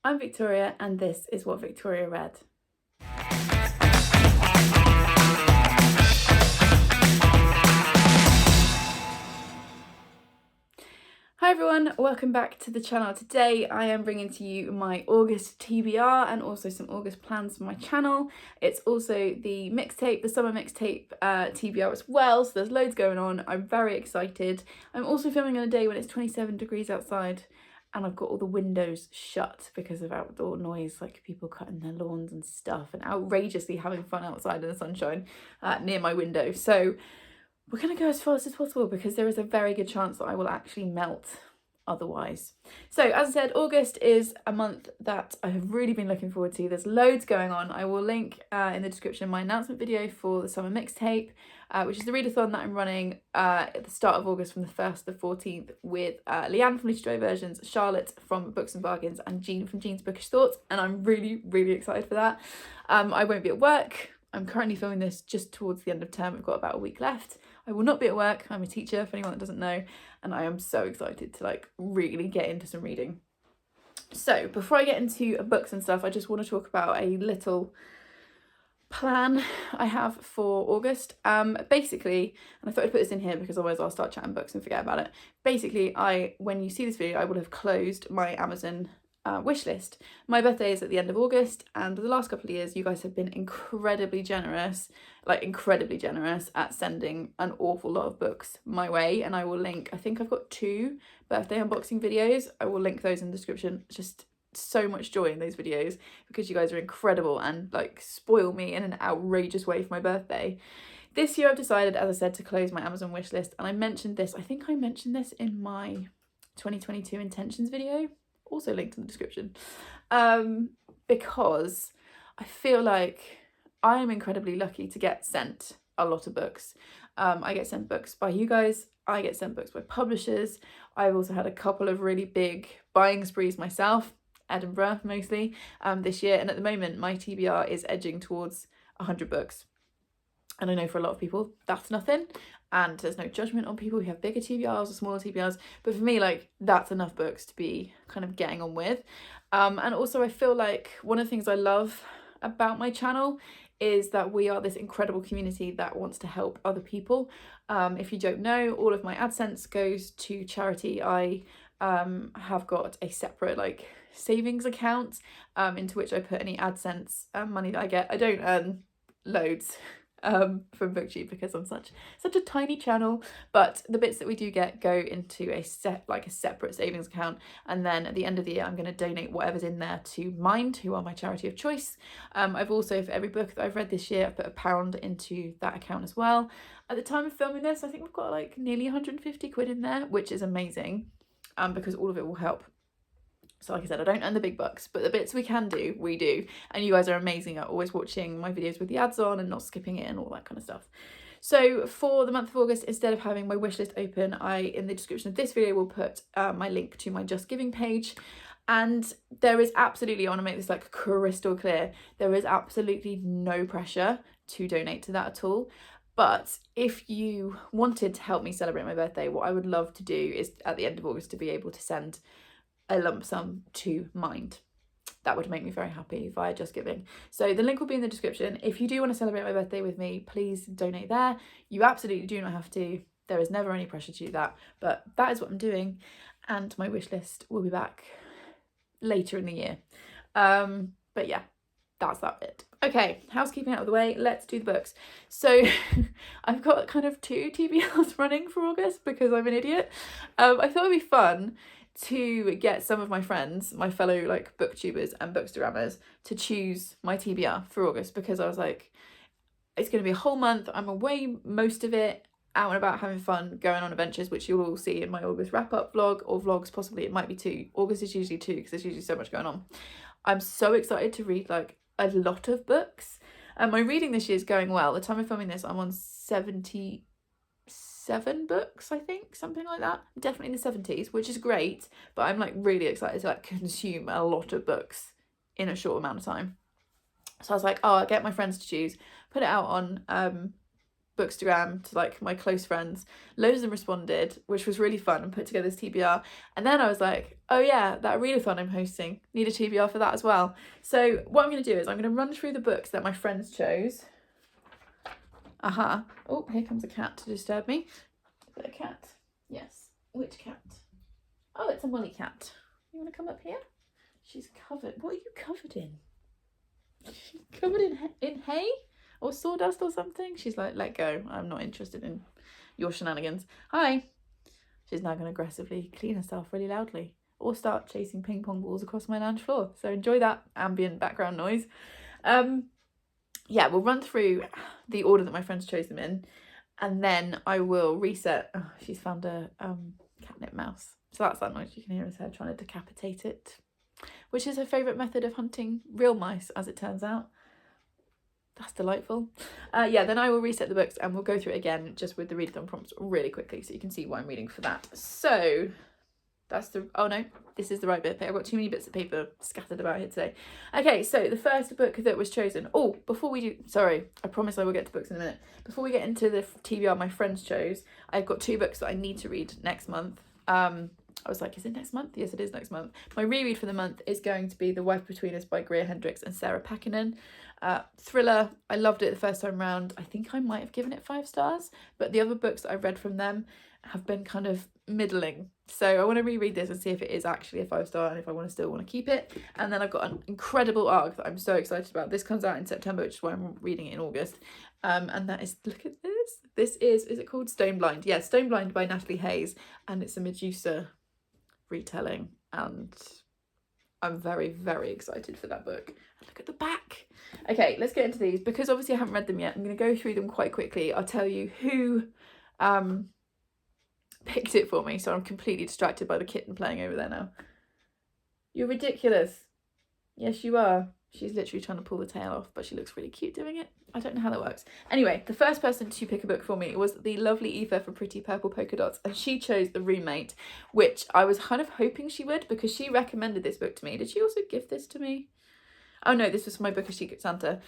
I'm Victoria and this is What Victoria Read. Hi everyone, welcome back to the channel. Today I am bringing to you my August TBR and also some August plans for my channel. It's also the mixtape, the Summer Mixtape TBR as well, so there's loads going on. I'm very excited. I'm also filming on a day when it's 27 degrees outside and I've got all the windows shut because of outdoor noise, like people cutting their lawns and stuff and outrageously having fun outside in the sunshine near my window. So we're going to go as fast as possible because there is a very good chance that I will actually melt otherwise. So as I said, August is a month that I have really been looking forward to. There's loads going on. I will link in the description my announcement video for the Summer Mixtape, which is the readathon that I'm running at the start of August from the 1st to the 14th with Leanne from Literary Versions, Charlotte from Books and Bargains and Jean from Jean's Bookish Thoughts, and I'm really, really excited for that. I won't be at work. I'm currently filming this just towards the end of term. We've got about a week left. I will not be at work. I'm a teacher, for anyone that doesn't know, and I am so excited to like really get into some reading. So before I get into books and stuff, I just want to talk about a little plan I have for August. Basically, and I thought I'd put this in here because otherwise I'll start chatting books and forget about it. Basically, when you see this video, I will have closed my Amazon wish list. My birthday is at the end of August, and the last couple of years you guys have been incredibly generous at sending an awful lot of books my way, and I will link, I think I've got 2 birthday unboxing videos. I will link those in the description. Just so much joy in those videos because you guys are incredible and like spoil me in an outrageous way for my birthday. This year I've decided, as I said, to close my Amazon wish list, and I mentioned this, I think I mentioned this in my 2022 intentions video, also linked in the description, because I feel like I am incredibly lucky to get sent a lot of books. I get sent books by you guys, I get sent books by publishers. I've also had a couple of really big buying sprees myself, Edinburgh mostly, this year, and at the moment my TBR is edging towards 100 books. And I know for a lot of people that's nothing, and there's no judgment on people who have bigger TBRs or smaller TBRs, but for me, like, that's enough books to be kind of getting on with. And also I feel like one of the things I love about my channel is that we are this incredible community that wants to help other people. If you don't know, all of my AdSense goes to charity. I have got a separate like savings account into which I put any AdSense money that I get. I don't earn loads from Booktube because I'm such a tiny channel, but the bits that we do get go into a separate savings account, and then at the end of the year I'm going to donate whatever's in there to Mind, who are my charity of choice. I've also, for every book that I've read this year, I've put £1 into that account as well. At the time of filming this, I think we've got like nearly 150 quid in there, which is amazing, because all of it will help. So like I said, I don't earn the big bucks, but the bits we can do, we do. And you guys are amazing at always watching my videos with the ads on and not skipping it and all that kind of stuff. So for the month of August, instead of having my wishlist open, in the description of this video, will put my link to my Just Giving page. And there is absolutely, I want to make this like crystal clear, there is absolutely no pressure to donate to that at all. But if you wanted to help me celebrate my birthday, what I would love to do is at the end of August to be able to send a lump sum to Mind. That would make me very happy via Just Giving. So the link will be in the description. If you do want to celebrate my birthday with me, please donate there. You absolutely do not have to. There is never any pressure to do that, but that is what I'm doing, and my wish list will be back later in the year. But yeah, that's that bit. Okay, housekeeping out of the way, let's do the books. So I've got kind of 2 TBRs running for August because I'm an idiot. I thought it'd be fun to get some of my friends, my fellow like booktubers and bookstagrammers, to choose my TBR for August, because I was like, it's going to be a whole month, I'm away most of it, out and about having fun, going on adventures, which you'll all see in my August wrap-up vlog, or vlogs possibly. It might be 2. August is usually 2 because there's usually so much going on. I'm so excited to read like a lot of books, and my reading this year is going well. The time of filming this, I'm on 77 books, I think, something like that. I'm definitely in the 70s, which is great, but I'm like really excited to like consume a lot of books in a short amount of time. So I was like, oh, I'll get my friends to choose, put it out on Bookstagram to like my close friends. Loads of them responded, which was really fun, and put together this TBR. And then I was like, oh yeah, that readathon I'm hosting, need a TBR for that as well. So what I'm going to do is I'm going to run through the books that my friends chose. Oh, here comes a cat to disturb me. Is it a cat? Yes. Which cat? Oh, it's a Molly cat. You want to come up here? She's covered. What are you covered in? She's covered in hay or sawdust or something. She's like, let go. I'm not interested in your shenanigans. Hi. She's now going to aggressively clean herself really loudly or start chasing ping pong balls across my lounge floor. So enjoy that ambient background noise. Yeah, we'll run through the order that my friends chose them in, and then I will reset. Oh, she's found a catnip mouse. So that's that noise you can hear, is her trying to decapitate it, which is her favourite method of hunting real mice, as it turns out. That's delightful. Yeah, then I will reset the books and we'll go through it again just with the readathon prompts really quickly so you can see what I'm reading for that. So that's the, oh no, this is the right bit of paper. I've got too many bits of paper scattered about here today. Okay, so the first book that was chosen. Oh, before we do, sorry, I promise I will get to books in a minute. Before we get into the TBR my friends chose, I've got 2 books that I need to read next month. I was like, is it next month? Yes, it is next month. My reread for the month is going to be The Wife Between Us by Greer Hendricks and Sarah Packinen. Thriller. I loved it the first time round. I think I might have given it 5 stars, but the other books that I've read from them have been kind of middling. So I want to reread this and see if it is actually a 5-star and if I still want to keep it. And then I've got an incredible arc that I'm so excited about. This comes out in September, which is why I'm reading it in August. And that is, look at this. This is it called Stone Blind? Yeah, Stone Blind by Natalie Hayes. And it's a Medusa retelling. And I'm very, very excited for that book. Look at the back. Okay, let's get into these. Because obviously I haven't read them yet, I'm going to go through them quite quickly. I'll tell you who picked it for me, so I'm completely distracted by the kitten playing over there now. You're ridiculous. Yes, you are. She's literally trying to pull the tail off, but she looks really cute doing it. I don't know how that works. Anyway, the first person to pick a book for me was the lovely Eva from Pretty Purple Polka Dots, and she chose The Roommate, which I was kind of hoping she would because she recommended this book to me. Did she also give this to me? Oh no, this was for my book of Secret Santa.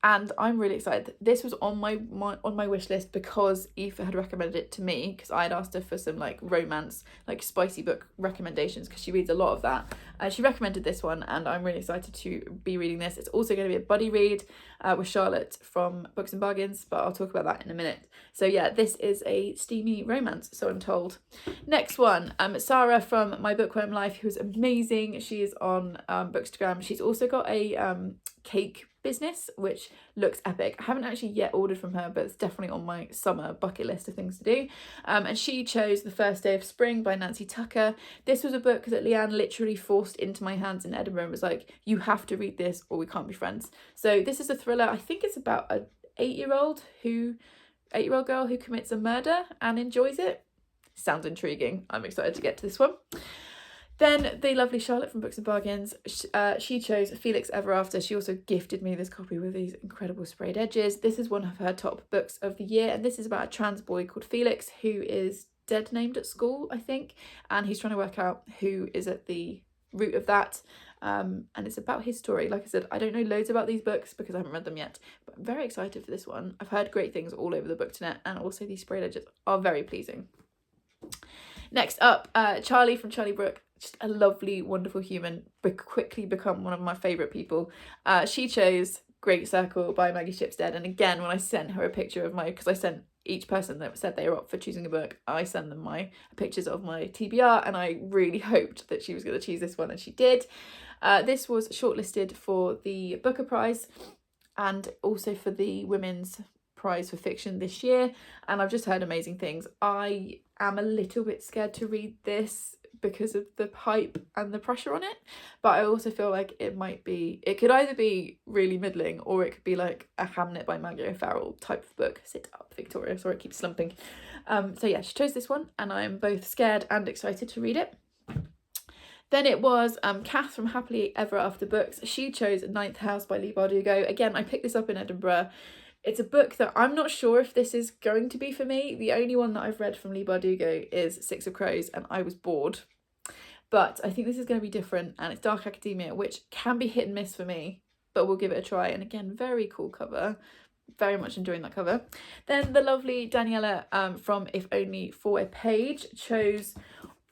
And I'm really excited. This was on my wish list because Aoife had recommended it to me, because I had asked her for some like romance, like spicy book recommendations, because she reads a lot of that. She recommended this one, and I'm really excited to be reading this. It's also going to be a buddy read with Charlotte from Books and Bargains, but I'll talk about that in a minute. So yeah, this is a steamy romance, so I'm told. Next one, Sarah from My Bookworm Life, who's amazing. She is on Bookstagram. She's also got a cake business which looks epic. I haven't actually yet ordered from her, but it's definitely on my summer bucket list of things to do. And she chose The First Day of Spring by Nancy Tucker. This was a book that Leanne literally forced into my hands in Edinburgh and was like, you have to read this or we can't be friends. So this is a thriller. I think it's about a 8-year-old girl who commits a murder and enjoys it. Sounds intriguing. I'm excited to get to this one. Then the lovely Charlotte from Books and Bargains, she chose Felix Ever After. She also gifted me this copy with these incredible sprayed edges. This is one of her top books of the year, and this is about a trans boy called Felix who is dead named at school, I think, and he's trying to work out who is at the root of that. And it's about his story. Like I said, I don't know loads about these books because I haven't read them yet, but I'm very excited for this one. I've heard great things all over the Booknet, and also these sprayed edges are very pleasing. Next up, Charlie from Charlie Brooke. Just a lovely, wonderful human, but quickly become one of my favourite people. She chose Great Circle by Maggie Shipstead. And again, when I sent her a picture of because I sent each person that said they were up for choosing a book, I sent them my pictures of my TBR, and I really hoped that she was going to choose this one, and she did. This was shortlisted for the Booker Prize and also for the Women's Prize for Fiction this year, and I've just heard amazing things. I am a little bit scared to read this because of the hype and the pressure on it, but I also feel like it could either be really middling or it could be like a Hamnet by Maggie O'Farrell type of book. Sit up, Victoria. Sorry, it keeps slumping. So yeah, she chose this one, and I'm both scared and excited to read it. Then it was Kath from Happily Ever After Books. She chose Ninth House by Leigh Bardugo. Again, I picked this up in Edinburgh. It's a book that I'm not sure if this is going to be for me. The only one that I've read from Leigh Bardugo is Six of Crows, and I was bored. But I think this is going to be different, and it's dark academia, which can be hit and miss for me, but we'll give it a try. And again, very cool cover. very much enjoying that cover. Then the lovely Daniela from If Only for a Page chose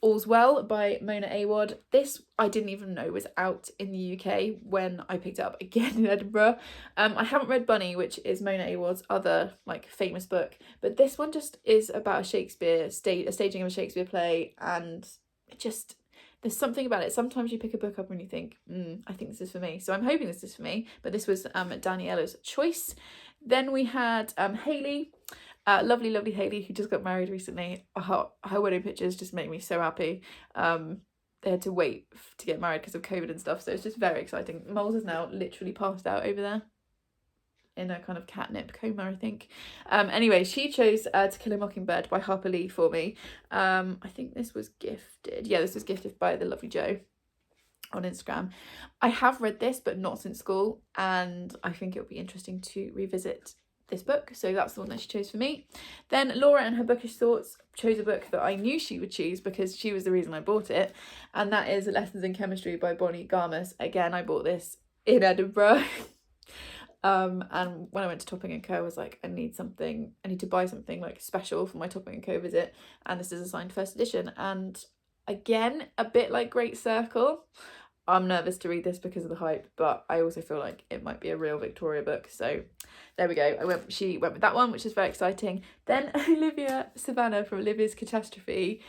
All's Well by Mona Awad. This I didn't even know was out in the UK when I picked it up again in Edinburgh. I haven't read Bunny, which is Mona Awad's other like famous book, but this one just is about a staging of a Shakespeare play, and it just, there's something about it. Sometimes you pick a book up and you think, I think this is for me. So I'm hoping this is for me, but this was Daniela's choice. Then we had Hayley. Lovely Hayley, who just got married recently. Her wedding pictures just make me so happy. They had to wait to get married because of COVID and stuff, so it's just very exciting. Moles is now literally passed out over there in a kind of catnip coma, I think. Anyway, she chose To Kill a Mockingbird by Harper Lee for me. I think this was gifted. Yeah, this was gifted by the lovely Jo on Instagram. I have read this, but not since school, and I think it'll be interesting to revisit this book, so that's the one that she chose for me. Then Laura and her bookish thoughts chose a book that I knew she would choose because she was the reason I bought it, and that is Lessons in Chemistry by Bonnie Garmus. Again, I bought this in Edinburgh. And when I went to Topping & Co, I was like, I need to buy something like special for my Topping & Co visit, and this is a signed first edition. And again, a bit like Great Circle, I'm nervous to read this because of the hype, but I also feel like it might be a real Victoria book. So there we go. She went with that one, which is very exciting. Then Olivia Savannah from Olivia's Catastrophe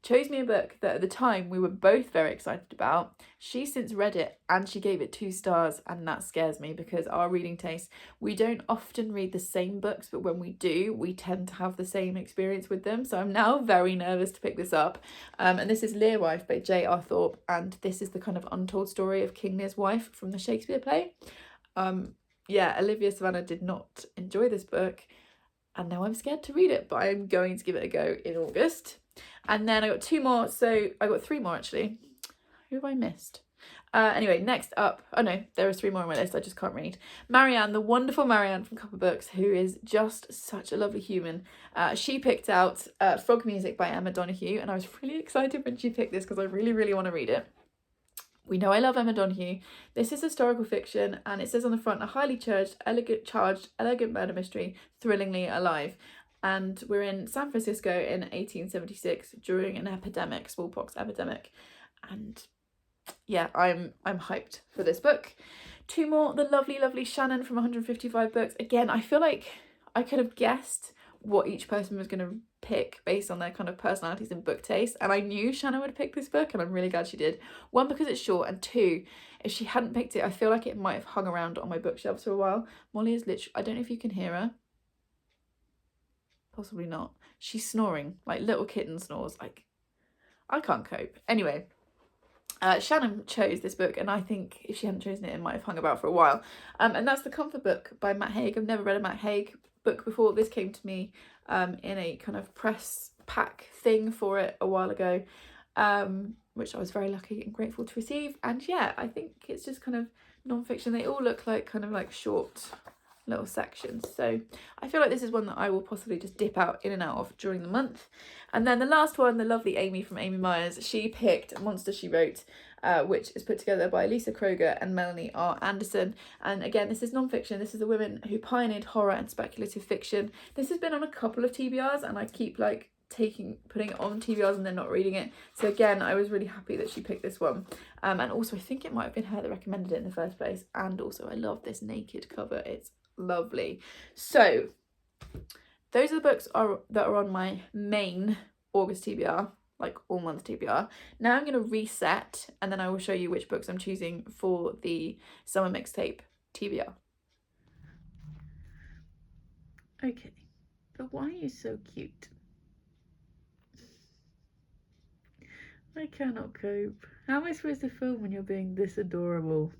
chose me a book that at the time we were both very excited about. She's since read it and she gave it 2 stars, and that scares me because our reading taste, we don't often read the same books, but when we do, we tend to have the same experience with them. So I'm now very nervous to pick this up. And this is Lear Wife by J.R. Thorpe, and this is the kind of untold story of King Lear's wife from the Shakespeare play. Yeah, Olivia Savannah did not enjoy this book, and now I'm scared to read it, but I'm going to give it a go in August. And then I got 2 more, so I got 3 more actually. Who have I missed? Anyway, next up, oh no, there are 3 more on my list, I just can't read. Marianne, the wonderful Marianne from Copper Books, who is just such a lovely human. She picked out Frog Music by Emma Donoghue, and I was really excited when she picked this because I really want to read it. We know I love Emma Donoghue. This is historical fiction, and it says on the front, a highly charged, elegant murder mystery, thrillingly alive. And we're in San Francisco in 1876 during an epidemic, smallpox epidemic. And yeah, I'm hyped for this book. 2 more, the lovely Shannon from 155 Books. Again, I feel like I could have guessed what each person was going to pick based on their kind of personalities and book taste, and I knew Shannon would pick this book, and I'm really glad she did. 1, because it's short, and 2, if she hadn't picked it, I feel like it might have hung around on my bookshelves for a while. Molly is literally, I don't know if you can hear her. Possibly not. She's snoring, like little kitten snores. Like, I can't cope. Anyway, Shannon chose this book, and I think if she hadn't chosen it, it might have hung about for a while. And that's The Comfort Book by Matt Haig. I've never read a Matt Haig book before. This came to me in a kind of press pack thing for it a while ago, which I was very lucky and grateful to receive. And yeah, I think it's just kind of non-fiction. They all look like kind of like short little sections, so I feel like this is one that I will possibly just dip out in and out of during the month. And then the last one, the lovely Amy from Amy Myers, she picked Monster She Wrote, which is put together by Lisa Kroger and Melanie R. Anderson. And again, this is non-fiction. This is the women who pioneered horror and speculative fiction. This has been on a couple of TBRs, and I keep like putting it on TBRs and then not reading it. So again, I was really happy that she picked this one. And also I think it might have been her that recommended it in the first place. And also I love this naked cover. It's lovely. So those are the books that are on my main August TBR, like all month TBR. Now I'm going to reset, and then I will show you which books I'm choosing for the Summer Mixtape TBR. Okay, but why are you so cute? I cannot cope. How am I supposed to film when you're being this adorable?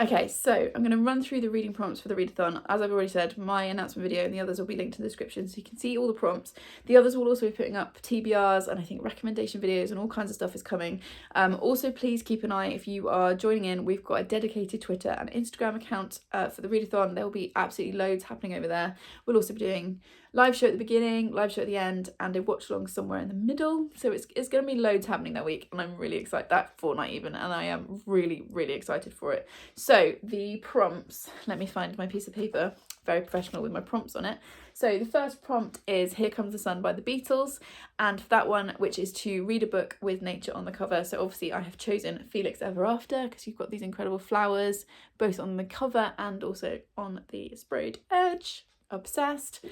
Okay, so I'm going to run through the reading prompts for the readathon. As I've already said, my announcement video and the others will be linked in the description, so you can see all the prompts. The others will also be putting up TBRs, and I think recommendation videos and all kinds of stuff is coming. Also, please keep an eye if you are joining in. We've got a dedicated Twitter and Instagram account for the readathon. There will be absolutely loads happening over there. We'll also be doing live show at the beginning, live show at the end, and a watch along somewhere in the middle. So it's going to be loads happening that week, and I'm really excited, that fortnight even, and I am really, really excited for it. So the prompts, let me find my piece of paper, very professional with my prompts on it. So the first prompt is Here Comes the Sun by the Beatles, and for that one, which is to read a book with nature on the cover. So obviously I have chosen Felix Ever After because you've got these incredible flowers both on the cover and also on the sprayed edge. Obsessed.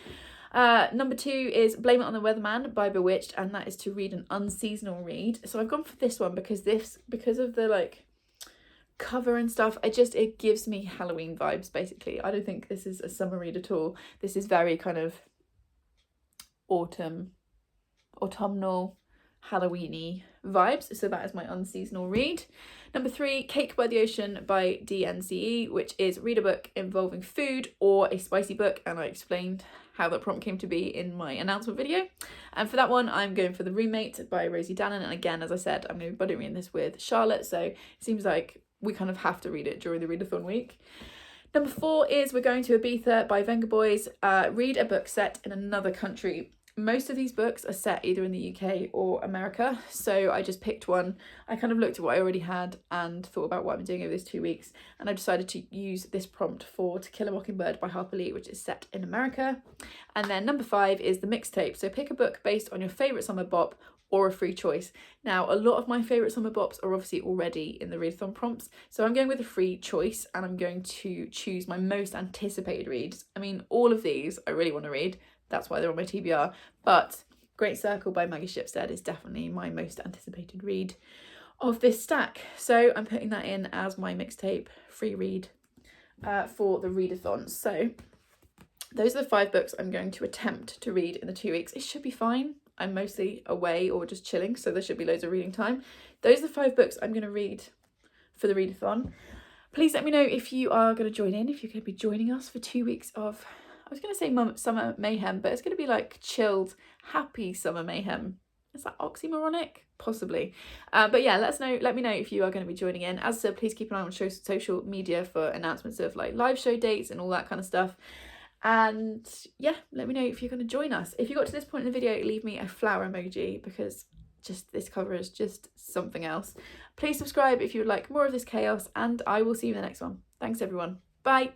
Number 2 is Blame It on the Weatherman by Bewitched, and that is to read an unseasonal read. So I've gone for this one because of the like cover and stuff, it gives me Halloween vibes basically. I don't think this is a summer read at all. This is very kind of autumnal, Halloweeny vibes. So that is my unseasonal read. Number 3, Cake by the Ocean by DNCE, which is read a book involving food or a spicy book, and I explained how that prompt came to be in my announcement video. And for that one, I'm going for The Roommate by Rosie Dannon, and again, as I said, I'm going to be buddy reading this with Charlotte, so it seems like we kind of have to read it during the readathon week. Number 4 is We're Going to Ibiza by Venga Boys. Read a book set in another country. Most of these books are set either in the UK or America, so I just picked one. I kind of looked at what I already had and thought about what I'm doing over these 2 weeks, and I decided to use this prompt for To Kill a Mockingbird by Harper Lee, which is set in America. And then number 5 is The Mixtape. So pick a book based on your favourite summer bop or a free choice. Now, a lot of my favourite summer bops are obviously already in the readathon prompts, so I'm going with a free choice, and I'm going to choose my most anticipated reads. I mean, all of these I really want to read, that's why they're on my TBR, but Great Circle by Maggie Shipstead is definitely my most anticipated read of this stack. So I'm putting that in as my mixtape free read for the readathon. So those are the 5 books I'm going to attempt to read in the 2 weeks. It should be fine. I'm mostly away or just chilling, so there should be loads of reading time. Those are the 5 books I'm going to read for the readathon. Please let me know if you are going to join in, if you're going to be joining us for 2 weeks of, I was going to say summer mayhem, but it's going to be like chilled, happy summer mayhem. Is that oxymoronic? Possibly. But yeah, let me know if you are going to be joining in. As I said, please keep an eye on social media for announcements of like live show dates and all that kind of stuff. And yeah, let me know if you're going to join us. If you got to this point in the video, leave me a flower emoji, because just this cover is just something else. Please subscribe if you would like more of this chaos, and I will see you in the next one. Thanks everyone. Bye.